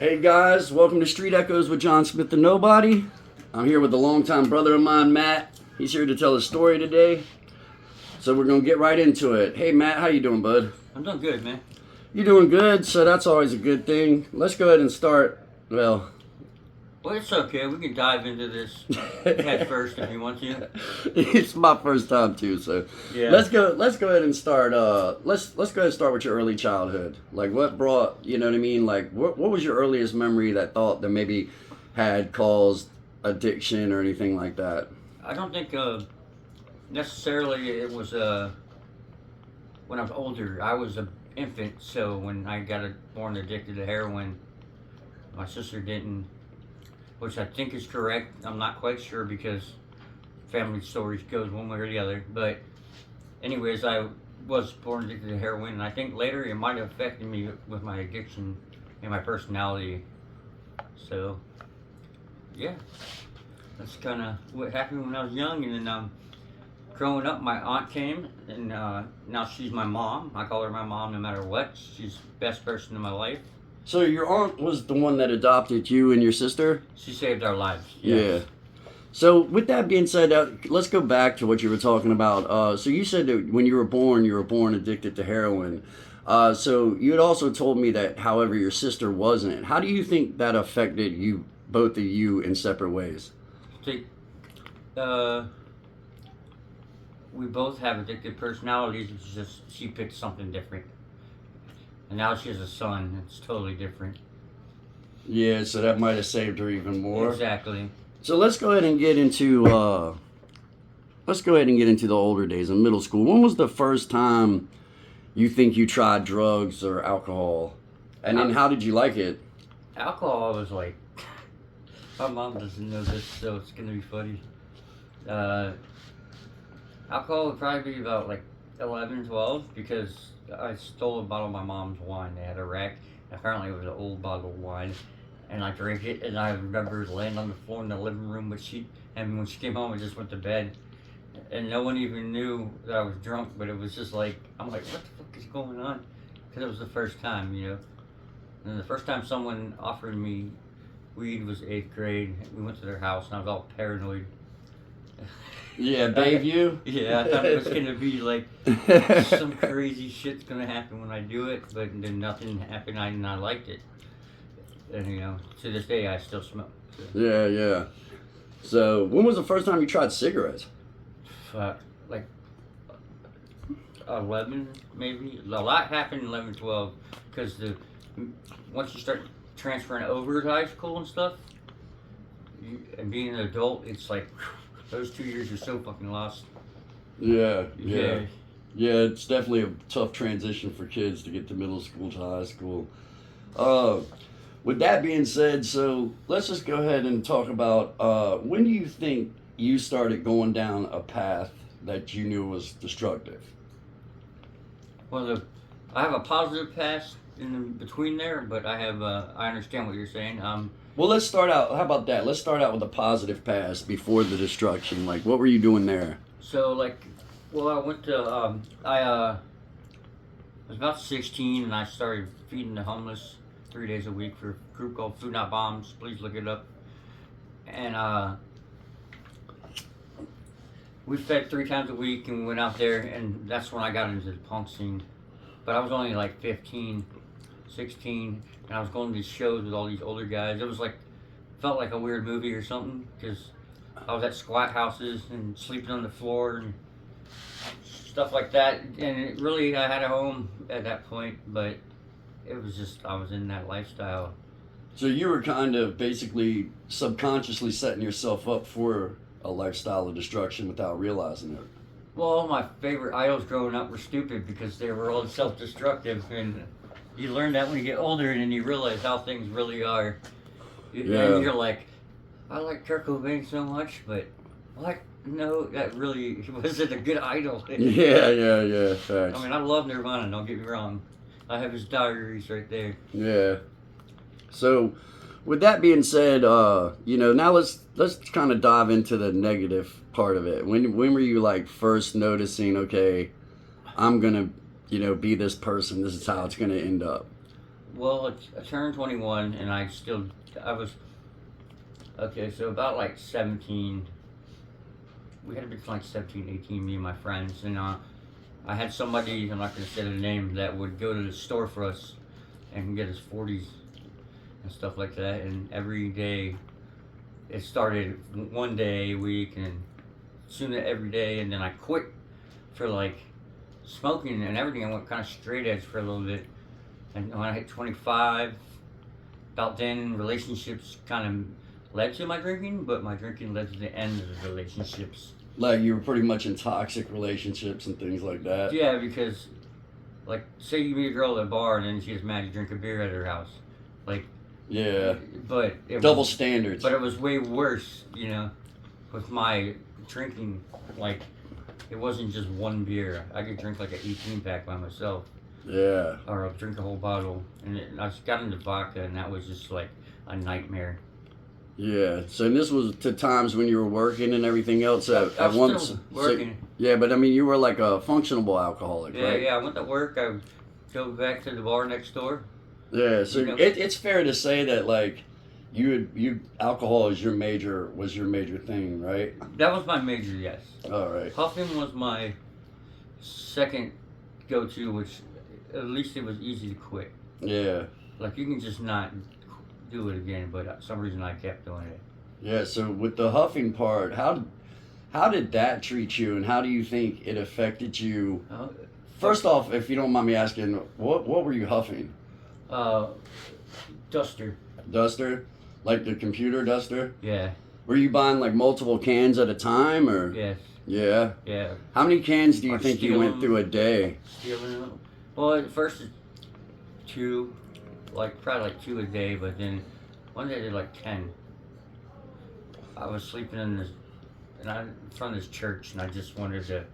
Hey guys, welcome to Street Echoes with John Smith and Nobody. I'm here with a longtime brother of mine, Matt. He's here to tell his story today. So we're gonna get right into it. Hey Matt, how you doing, bud? I'm doing good, man. You doing good, so that's always a good thing. Let's go ahead and start. Well, It's okay. We can dive into this head first if you want to. it's my first time too, so Yeah. let's go ahead and start let's go ahead and start with your early childhood. Like what brought, you know what I mean? Like what was your earliest memory that thought that maybe had caused addiction or anything like that? I don't think necessarily it was when I was older. I was an infant, so when I got born addicted to heroin, my sister didn't, which I think is correct. I'm not quite sure because family stories goes one way or the other. But anyways, I was born addicted to heroin, and I think later it might have affected me with my addiction and my personality. So, yeah, that's kind of what happened when I was young. And then growing up, my aunt came, and now she's my mom. I call her my mom no matter what. She's the best person in my life. So your aunt was the one that adopted you and your sister? She saved our lives. Yeah. So with that being said, let's go back to what you were talking about. So you said that when you were born addicted to heroin. So you had also told me that, however, your sister wasn't. How do you think that affected you, both of you, in separate ways? See, we both have addictive personalities. It's just she picked something different. And now she has a son. It's totally different. Yeah, so that might have saved her even more. Exactly. So let's go ahead and get into the older days in middle school. When was the first time you think you tried drugs or alcohol? And then how did you like it? Alcohol was like, my mom doesn't know this, so it's gonna be funny. Alcohol would probably be about like 11, 12, because I stole a bottle of my mom's wine. They had a rack. Apparently it was an old bottle of wine. And I drank it, and I remember laying on the floor in the living room, and when she came home, I just went to bed. And no one even knew that I was drunk, but it was just like, I'm like, what the fuck is going on? Because it was the first time, you know. And the first time someone offered me weed was 8th grade. We went to their house, and I was all paranoid. Yeah, babe, you? Yeah, I thought it was gonna be like some crazy shit's gonna happen when I do it, but then nothing happened, and I liked it. And you know, to this day, I still smoke. So. Yeah. So when was the first time you tried cigarettes? Like 11, maybe. A lot happened in 11, 12, because once you start transferring over to high school and stuff, and being an adult, it's like those 2 years are so fucking lost. Yeah. Yeah, it's definitely a tough transition for kids to get to middle school to high school. With that being said, so let's just go ahead and talk about when do you think you started going down a path that you knew was destructive? Well, I have a positive past in between there, but I understand what you're saying. Well, let's start out. How about that? Let's start out with a positive past before the destruction. Like, what were you doing there? So, I went to, I was about 16, and I started feeding the homeless 3 days a week for a group called Food Not Bombs. Please look it up. And we fed 3 times a week, and we went out there, and that's when I got into the punk scene. But I was only like 15, 16, and I was going to these shows with all these older guys. It was like, felt like a weird movie or something, because I was at squat houses and sleeping on the floor and stuff like that. And I had a home at that point, but it was just, I was in that lifestyle. So you were kind of basically subconsciously setting yourself up for a lifestyle of destruction without realizing it. Well, all my favorite idols growing up were stupid because they were all self-destructive, and you learn that when you get older, and then you realize how things really are. Yeah. And you're like, I like Kurt Cobain so much, but what? No, that really wasn't a good idol. Yeah. Facts. I mean, I love Nirvana, don't get me wrong. I have his diaries right there. Yeah. So, with that being said, now let's kind of dive into the negative part of it. When were you like first noticing, okay, I'm gonna, be this person. This is how it's gonna end up. Well, I turned 21, and I was, okay, so about like 17, we had to be like 17, 18, me and my friends, and I had somebody, I'm not going to say the name, that would go to the store for us and get us 40s and stuff like that, and every day, it started one day a week, and soon every day, and then I quit for like smoking and everything. I went kind of straight edge for a little bit, and when I hit 25, about then relationships kind of led to my drinking, but my drinking led to the end of the relationships. Like you were pretty much in toxic relationships and things like that. Yeah, because like say you meet a girl at a bar and then she gets mad you drink a beer at her house, like Yeah. but Double standards. But it was way worse, you know, with my drinking. Like it wasn't just one beer. I could drink like an 18 pack by myself. Yeah. Or I'll drink a whole bottle, and I just got into vodka, and that was just like a nightmare. Yeah. So and this was to times when you were working and everything else at once. Still working. So, yeah, but I mean, you were like a functional alcoholic, Yeah, right? yeah. I went to work. I would go back to the bar next door. Yeah. So You know? it's fair to say that like you alcohol is your major thing, right? That was my major, yes. All right. Huffing was my second go-to, which at least it was easy to quit. Yeah. Like you can just not do it again, but for some reason I kept doing it. Yeah. So with the huffing part, how did that treat you, and how do you think it affected you? First off, if you don't mind me asking, what were you huffing? Duster. Duster? Like the computer duster? Yeah. Were you buying like multiple cans at a time, or? Yes. Yeah. Yeah. How many cans do you Or think you went through a day? Stealing them. Well, at first it's 2, like probably like 2 a day, but then one day I did like 10. I was sleeping in front of this church, and I just wanted to.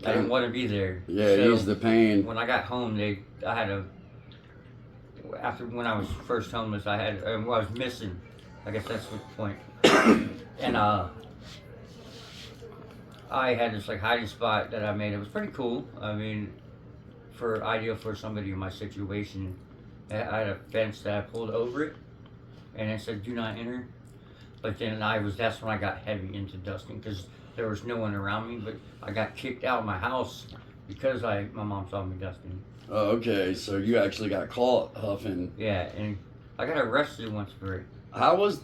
I didn't want to be there. Yeah, so ease the pain. when I got home, I had a. After when I was first homeless, I was missing. I guess that's what the point. And I had this like hiding spot that I made. It was pretty cool. I mean, ideal for somebody in my situation. I had a fence that I pulled over it, and it said "Do not enter." But then that's when I got heavy into dusting because there was no one around me. But I got kicked out of my house because my mom saw me dusting. Oh, okay. So you actually got caught huffing. Yeah, and I got arrested once for it. How was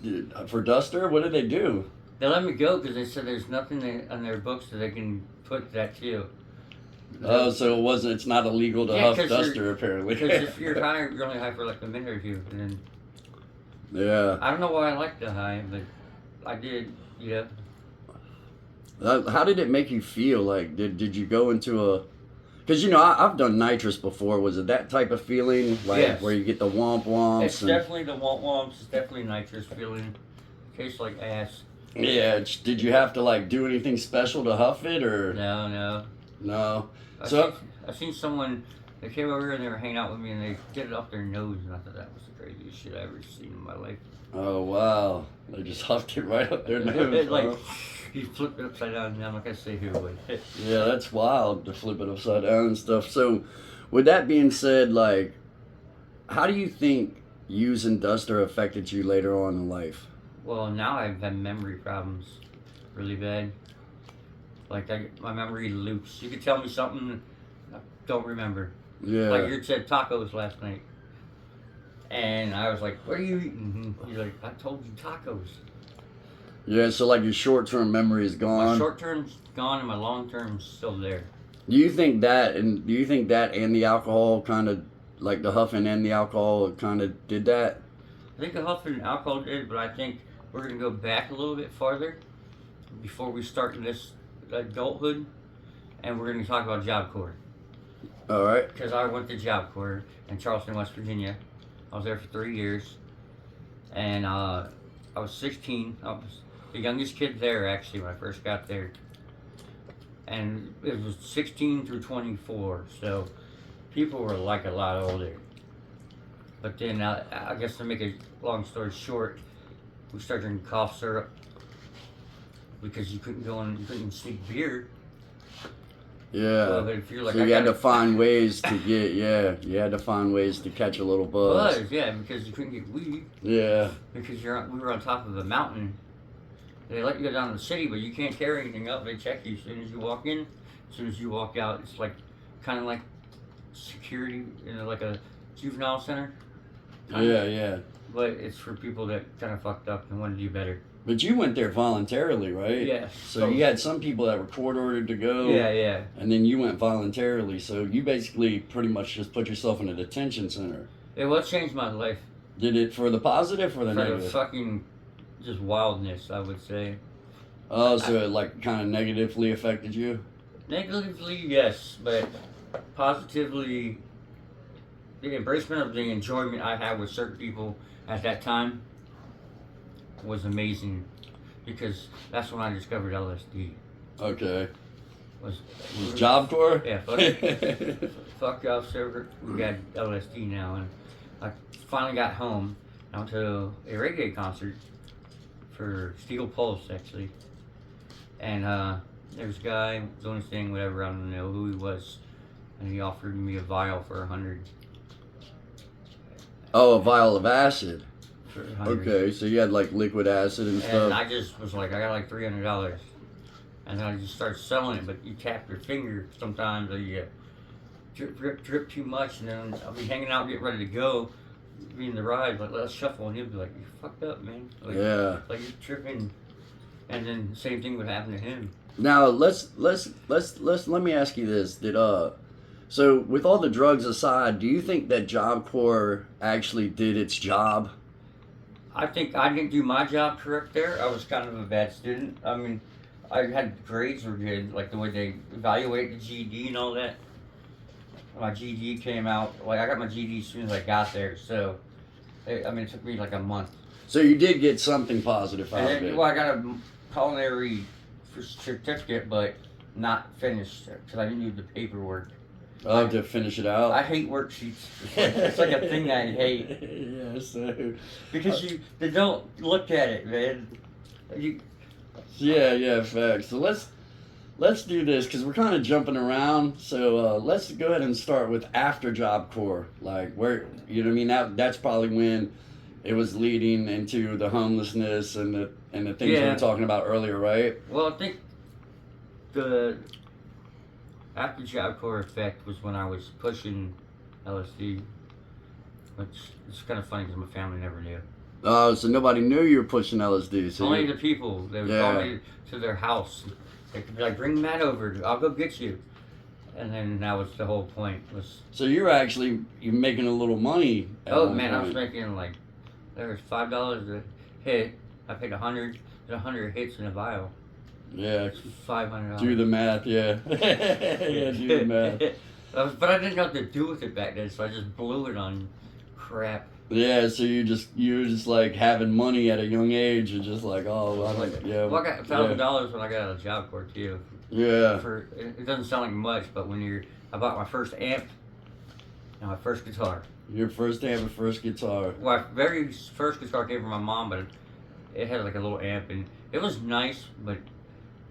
for duster? What did they do? They let me go because they said there's nothing on their books that they can put that to. Oh, so it's not illegal to huff duster apparently. Because if you're high, you're only high for like a minute or two, and then. Yeah. I don't know why I liked the high, but I did. Yeah. How did it make you feel? Like, did you go into a? Because I've done nitrous before. Was it that type of feeling, like yes. where you get the womp womps? It's definitely the womp womps. It's definitely nitrous feeling. Tastes like ass. Yeah. Did you have to like do anything special to huff it, or? No. No. I've seen someone. They came over here and they were hanging out with me and they did it up their nose, and I thought that was the craziest shit I ever seen in my life. Oh wow! They just huffed it right up their nose. Like he flipped it upside down. And I'm not gonna say who it was. Yeah, that's wild to flip it upside down and stuff. So, with that being said, like, how do you think using duster affected you later on in life? Well, now I've had memory problems, really bad. Like my memory loops. You could tell me something, I don't remember. Yeah. Like you said tacos last night. And I was like, what are you eating? He's like, I told you tacos. Yeah, so like your short-term memory is gone. My short-term's gone and my long-term's still there. Do you think that and the alcohol kind of, like the huffing and the alcohol kind of did that? I think the huffing and alcohol did, but I think we're going to go back a little bit farther before we start this adulthood, and we're going to talk about Job Corps. All right. Because I went to Job Corps in Charleston, West Virginia. I was there for 3 years, and I was 16. I was the youngest kid there, actually, when I first got there. And it was 16 through 24, so people were like a lot older. But then, I guess to make a long story short, we started drinking cough syrup because you couldn't sneak beer. Yeah. But if you're like, So I you had got to find ways to get, yeah, you had to find ways to catch a little buzz. yeah, because you couldn't get weed Yeah. because we were on top of a mountain. They let you go down to the city, but you can't carry anything up. They check you as soon as you walk in, as soon as you walk out. It's like kind of like security in like a juvenile center. Yeah, yeah. But it's for people that kind of fucked up and want to do better. But you went there voluntarily, right? Yeah. So you had some people that were court ordered to go. Yeah, yeah. And then you went voluntarily. So you basically pretty much just put yourself in a detention center. It what changed my life. Did it for the positive or the For negative? the fucking just wildness, I would say. Oh, so it like kind of negatively affected you? Negatively, yes, but positively, the embracement of the enjoyment I had with certain people at that time was amazing, because that's when I discovered LSD. Okay. Was Job Corps? Yeah, fuck y'all, server. We got LSD now, and I finally got home. I went to a reggae concert for Steel Pulse, actually, and there was a guy doing his thing, whatever. I don't know who he was, and he offered me a vial for 100. Oh, a vial of acid. For 100. Okay, so you had like liquid acid and And stuff. I just was like, I got like $300, and then I just started selling it. But you tap your finger sometimes, or you drip too much, and then I'll be hanging out, getting ready to go, be in the ride, like let's shuffle, and he'll be like, "You fucked up, man." Like, Yeah. Like you're tripping, and then the same thing would happen to him. Now let me ask you this: so with all the drugs aside, do you think that Job Corps actually did its job? I think I didn't do my job correct there. I was kind of a bad student. I mean, I had grades were good, like the way they evaluate the GED and all that. My GED came out, like I got my GED as soon as I got there, so it took me like a month. So you did get something positive out And of then, it. well, I got a culinary certificate, but not finished because I didn't do the paperwork. Oh, to finish it out. I hate worksheets. It's like a thing I hate. Yeah, so Because they don't look at it, man. yeah, facts. So let's do this because we're kind of jumping around. So let's go ahead and start with after Job Corps, like where you know what I mean. That's probably when it was leading into the homelessness and the things we were talking about earlier, right? Well, I think the after Job Corps effect was when I was pushing LSD, which is kind of funny because my family never knew. Oh, so nobody knew you were pushing LSD. So Only the people. They would call me to their house. They could be like, "Bring Matt over. I'll go get you." And then that was the whole point. Was so you're making a little money. Oh man, I was making like there was $5 a hit. I paid 100. 100 hits in a vial. Yeah. It's $500. Do the math, yeah. Yeah, do the math. But I didn't know what to do with it back then, so I just blew it on crap. Yeah, so you were just like having money at a young age and just like, oh, well, Well, I got $1,000 when I got out of Job Corps too. Yeah. It doesn't sound like much, but I bought my first amp and my first guitar. Your first amp and first guitar. Well, my very first guitar came from my mom, but it had like a little amp, and it was nice, but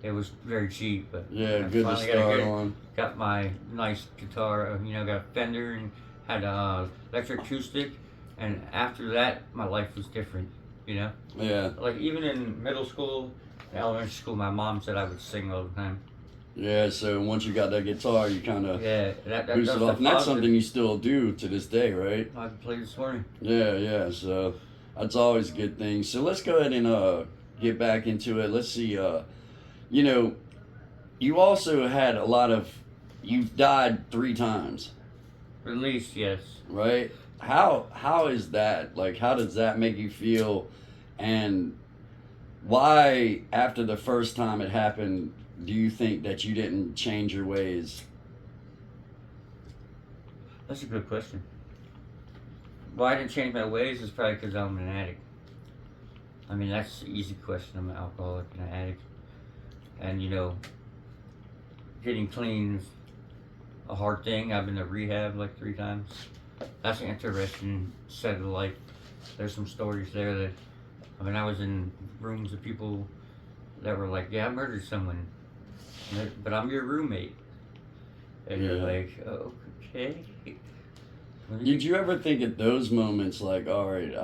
it was very cheap. But yeah, good to start on. Got my nice guitar, got a Fender and had a electric acoustic, and after that, my life was different. Yeah. Like even in middle school, elementary school, my mom said I would sing all the time. Yeah, so once you got that guitar, you kind of that boosted off. And that's something you still do to this day, right? I played this morning. Yeah, so that's always a good thing. So let's go ahead and get back into it. Let's see, you also had you've died 3 times. At least, yes. Right? How is that? Like, how does that make you feel? And why, after the first time it happened, do you think that you didn't change your ways? That's a good question. Why I didn't change my ways is probably because I'm an addict. I mean, that's the easy question. I'm an alcoholic and an addict. And, getting clean is a hard thing. I've been to rehab like 3 times. That's an interesting set of life. There's some stories there that, I was in rooms of people that were like, yeah, I murdered someone, but I'm your roommate. and you're like, oh, okay. Did you ever think at those moments like, all right,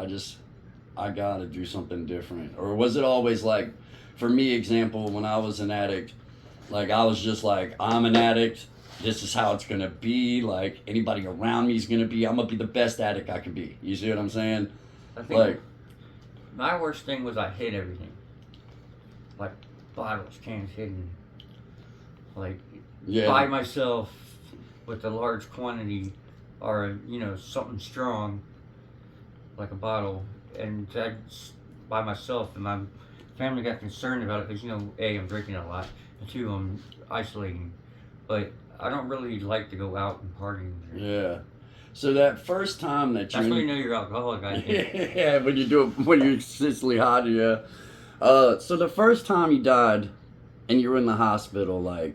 I gotta do something different, or was it always like, for me, example, when I was an addict, like I was just like, I'm an addict. This is how it's gonna be. Like anybody around me is gonna be. I'm gonna be the best addict I can be. You see what I'm saying? I think Like, my worst thing was I hid everything, like bottles, cans hidden, like yeah, by myself with a large quantity, or something strong, like a bottle, and that's by myself. And my family got concerned about it because a, I'm drinking a lot, and two, I'm isolating. But I don't really like to go out and party. yeah. So that first time that That's when you know you're alcoholic, I think. yeah, when you do it, when you're consistently hot, yeah. So the first time you died, and you were in the hospital, like,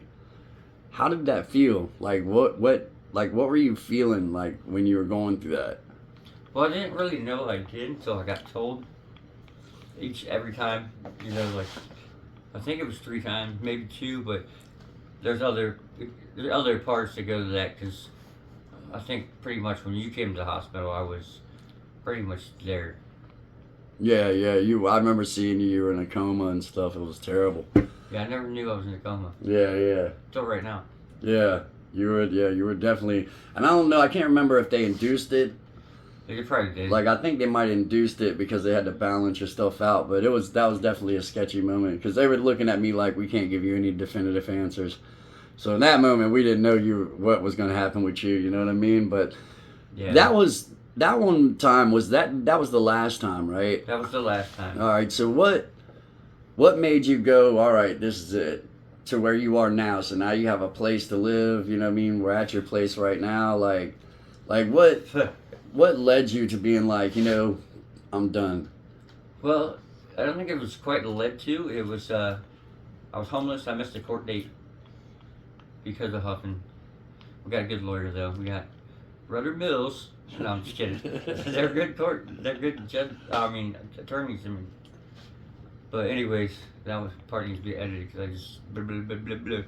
how did that feel? Like, what were you feeling like when you were going through that? Well, I didn't really know I did until I got told. Every time, like I think it was 3 times, maybe 2, but there's other parts that go to that because I think pretty much when you came to the hospital, I was pretty much there. Yeah, yeah. I remember seeing you. You were in a coma and stuff. It was terrible. Yeah, I never knew I was in a coma Yeah, yeah, till right now. yeah. You were, yeah, you were definitely. And I don't know. I can't remember if they induced it. They probably did. Like I think they might have induced it because they had to balance your stuff out. But that was definitely a sketchy moment because they were looking at me like we can't give you any definitive answers. So in that moment, we didn't know what was going to happen with you. You know what I mean? But Yeah. that one time was that was the last time, right? That was the last time. All right. So what made you go? All right, this is it. To where you are now. So now you have a place to live. You know what I mean? We're at your place right now. Like what led you to being like, I'm done? Well, I don't think it was quite led to. It was I was homeless. I missed a court date because of huffing. We got a good lawyer though. We got Rudder Mills. No, I'm just kidding. They're good They're good attorneys. I mean. But anyways, that was part needs to be edited because I just blah, blah, blah, blah, blah.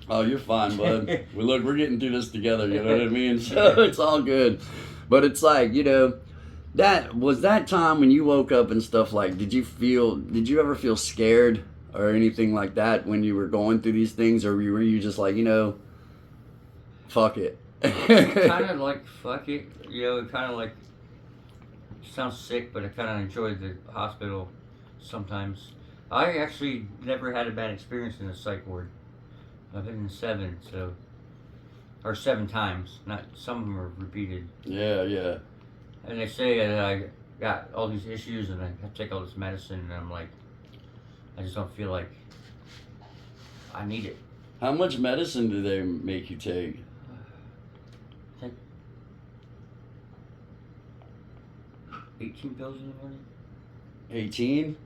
Oh, you're fine, bud. We're getting through this together. You know what I mean? So it's all good. But it's like, that time when you woke up and stuff, like, did you ever feel scared or anything like that when you were going through these things, or were you just like, fuck it? Kind of like fuck it, kind of like sounds sick, but I kind of enjoyed the hospital sometimes. I actually never had a bad experience in the psych ward. I've been in 7, or 7 times. Not some of them are repeated. Yeah, yeah. And they say that I got all these issues and I have to take all this medicine, and I'm like, I just don't feel like I need it. How much medicine do they make you take? I think 18 pills in the morning. 18?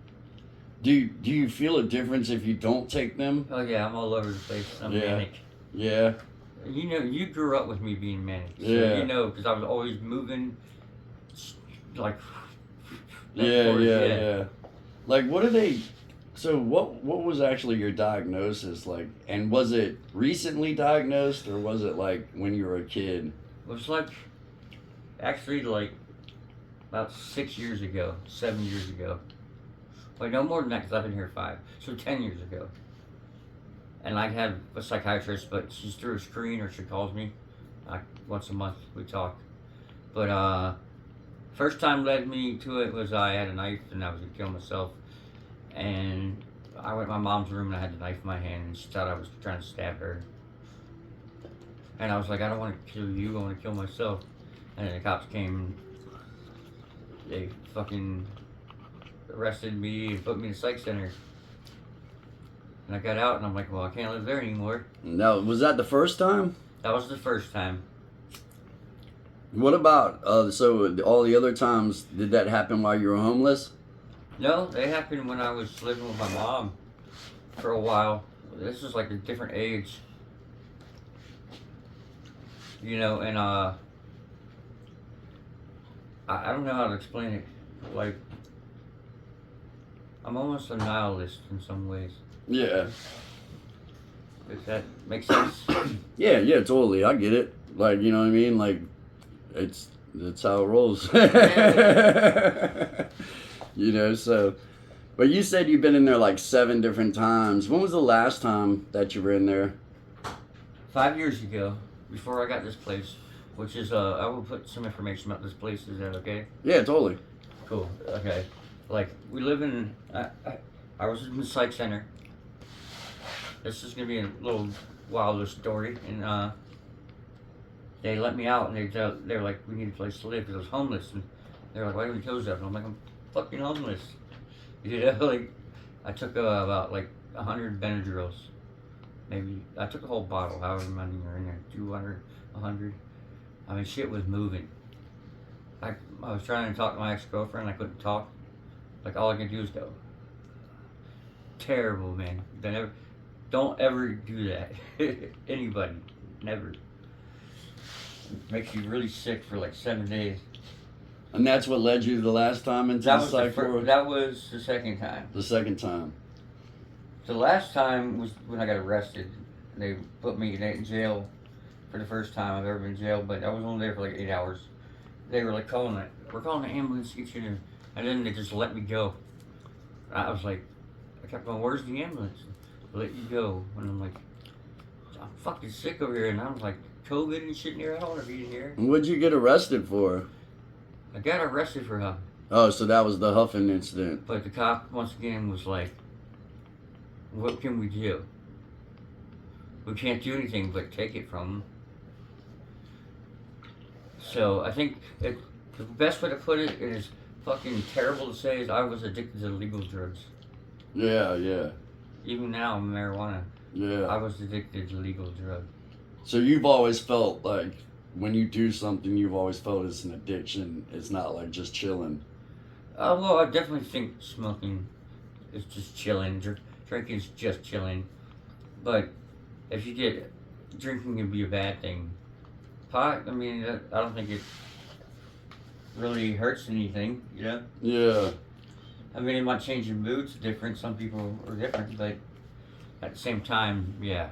Do you feel a difference if you don't take them? Oh yeah, I'm all over the place. I'm manic. Yeah. You grew up with me being manic. So Yeah. because I was always moving, like. Yeah. Like, what are they? So, what was actually your diagnosis like? And was it recently diagnosed, or was it like when you were a kid? It was like, actually, like about 6 years ago, 7 years ago. Like no more than that, because I've been here 5. So 10 years ago. And I have a psychiatrist, but she's through a screen, or she calls me. Once a month we talk. But first time led me to it was I had a knife and I was gonna kill myself. And I went to my mom's room and I had the knife in my hand, and she thought I was trying to stab her. And I was like, I don't want to kill you, I want to kill myself. And then the cops came. They fucking arrested me and put me in a psych center. And I got out and I'm like, well, I can't live there anymore. Now, was that the first time? That was the first time. What about, so all the other times, did that happen while you were homeless? No, they happened when I was living with my mom for a while. This was like a different age. And I don't know how to explain it. Like, I'm almost a nihilist in some ways. Yeah. Does that make sense? Yeah, yeah, totally. I get it. Like, you know what I mean? Like, it's how it rolls. You know, so. But you said you've been in there like 7 different times. When was the last time that you were in there? 5 years ago, before I got this place, which is I will put some information about this place. Is that okay? Yeah, totally. Cool. Okay. Like we live in. I was in the psych center. This is gonna be a little wilder story, and they let me out, and they're like, we need a place to live because I was homeless, and they're like, why haven't you closed up? And I'm like, I'm fucking homeless. You know, like I took about like 100 Benadryls. Maybe I took a whole bottle, however many are in there, 200, 100. I mean, shit was moving. I was trying to talk to my ex-girlfriend. I couldn't talk. Like all I could do is go. Terrible, man. Don't ever do that. Anybody, never. Makes you really sick for like 7 days. And that's what led you the last time into That the was psych ward? that was the second time. The second time. The last time was when I got arrested. They put me in jail for the first time I've ever been in jail, but I was only there for like 8 hours. They were like calling it. We're calling the ambulance to get you in. And then they just let me go. I was like, I kept going, where's the ambulance? Let you go. And I'm like, I'm fucking sick over here. And I was like, COVID and shit in here. I don't want to be in here. What'd you get arrested for? I got arrested for huffing. Oh, so that was the huffing incident. But the cop, once again, was like, what can we do? We can't do anything but take it from them. So I think the best way to put it is fucking terrible to say is I was addicted to illegal drugs. Yeah, yeah. Even now, marijuana. Yeah. I was addicted to legal drugs. So you've always felt like when you do something, you've always felt it's an addiction. It's not like just chilling. Well, I definitely think smoking is just chilling. Drinking is just chilling. But if you get drinking can be a bad thing. Pot, I mean, I don't think it really hurts anything, you know? Yeah. I mean, it might change your moods different. Some people are different, but at the same time, yeah.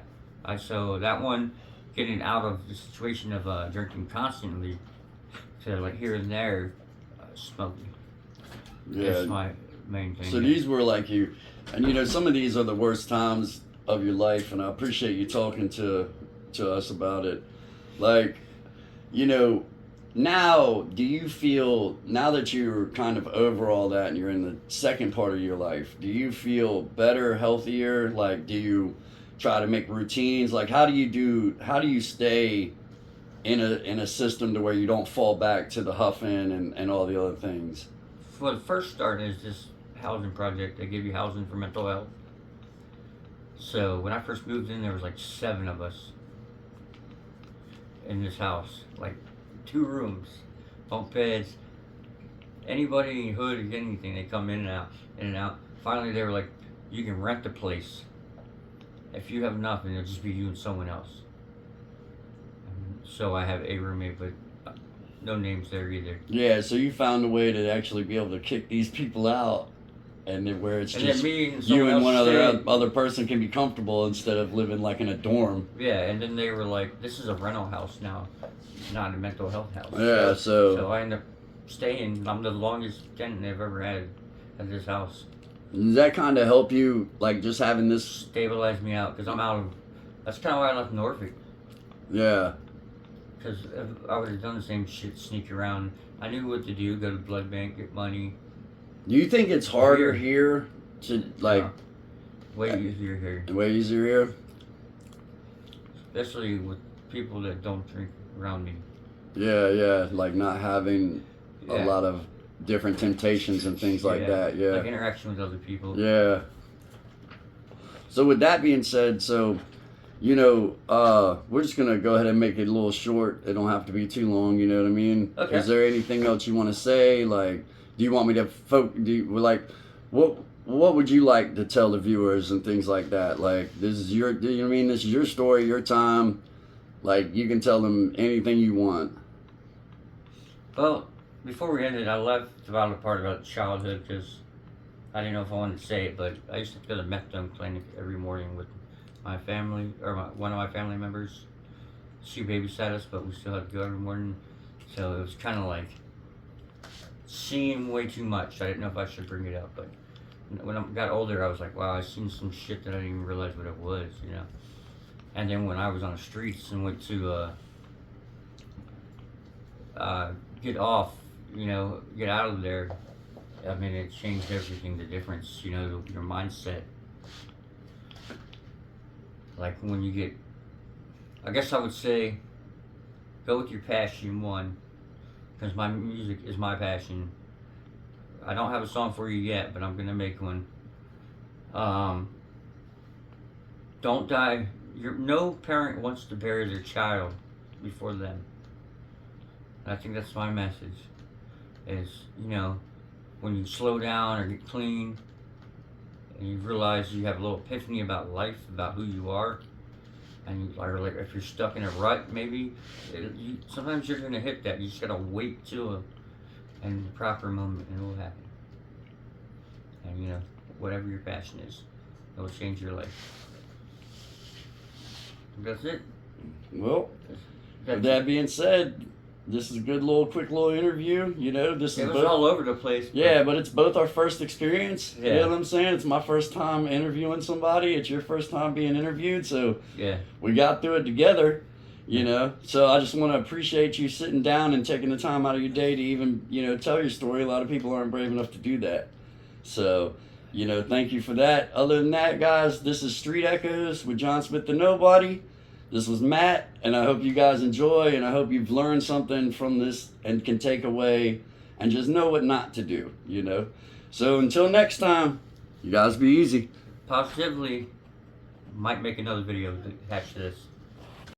So that one, getting out of the situation of drinking constantly to like here and there, smoking. Yeah. That's my main thing. So these were like you, and you know, some of these are the worst times of your life, and I appreciate you talking to us about it. Like, you know, now, do you feel, now that you're kind of over all that and you're in the second part of your life, do you feel better, healthier? Like, do you try to make routines? Like, how do you stay in a system to where you don't fall back to the huffing and all the other things? Well, the first start is this housing project. They give you housing for mental health. So when I first moved in, there was like 7 of us in this house, like 2 rooms, bunk beds. Anybody in your hood or anything, they come in and out, in and out. Finally, they were like, you can rent the place. If you have nothing, it'll just be you and someone else. So I have a roommate, but no names there either. Yeah, so you found a way to actually be able to kick these people out, and then where it's And just then me and you someone and one else other person can be comfortable instead of living like in a dorm. Yeah, and then they were like, this is a rental house now, not a mental health house. Yeah, So I ended up staying. I'm the longest tenant they've ever had at this house. Does that kind of help you, like just having this? Stabilized me out, because I'm out of, that's kind of why I left Norfolk. Yeah. Because if I would have done the same shit, sneak around. I knew what to do, go to the blood bank, get money. Do you think it's harder here to like? Way easier here. Way easier here. Especially with people that don't drink around me. Yeah, yeah, like not having a lot of different temptations and things like that. Yeah. Like interaction with other people. Yeah. So with that being said, so you know, we're just gonna go ahead and make it a little short. It don't have to be too long. You know what I mean? Okay. Is there anything else you want to say? Like, do you want me to what would you like to tell the viewers and things like that? Like, this is your, you know what I mean? This is your story, your time. Like, you can tell them anything you want. Well, before we ended, I left about the part about childhood because I didn't know if I wanted to say it, but I used to go to the methadone clinic every morning with my family, or one of my family members. She babysat us, but we still had to go every morning. So it was kind of like seeing way too much. I didn't know if I should bring it up, but when I got older, I was like, wow, I've seen some shit that I didn't even realize what it was, you know. And then when I was on the streets and went to get off, you know, get out of there, I mean, it changed everything. The difference, you know, your mindset. Like when you get, I guess I would say, go with your passion, one, because my music is my passion. I don't have a song for you yet, but I'm gonna make one. Don't die. No parent wants to bury their child before them. And I think that's my message. Is, you know, when you slow down or get clean, and you realize you have a little epiphany about life, about who you are, and you, or like if you're stuck in a rut, maybe sometimes you're gonna hit that. You just gotta wait till and the proper moment, and it will happen. And you know, whatever your passion is, it will change your life. That's it. Well, with that being said, this is a good quick little interview. You know, this It is was all over the place. Yeah, but it's both our first experience. Yeah. You know what I'm saying? It's my first time interviewing somebody. It's your first time being interviewed. So Yeah. we got through it together, you know. So I just want to appreciate you sitting down and taking the time out of your day to even, you know, tell your story. A lot of people aren't brave enough to do that. So, you know, thank you for that. Other than that, guys, this is Street Echoes with John Smith the Nobody. This was Matt, and I hope you guys enjoy, and I hope you've learned something from this and can take away and just know what not to do, you know. So until next time, you guys be easy. Positively, might make another video attached to this.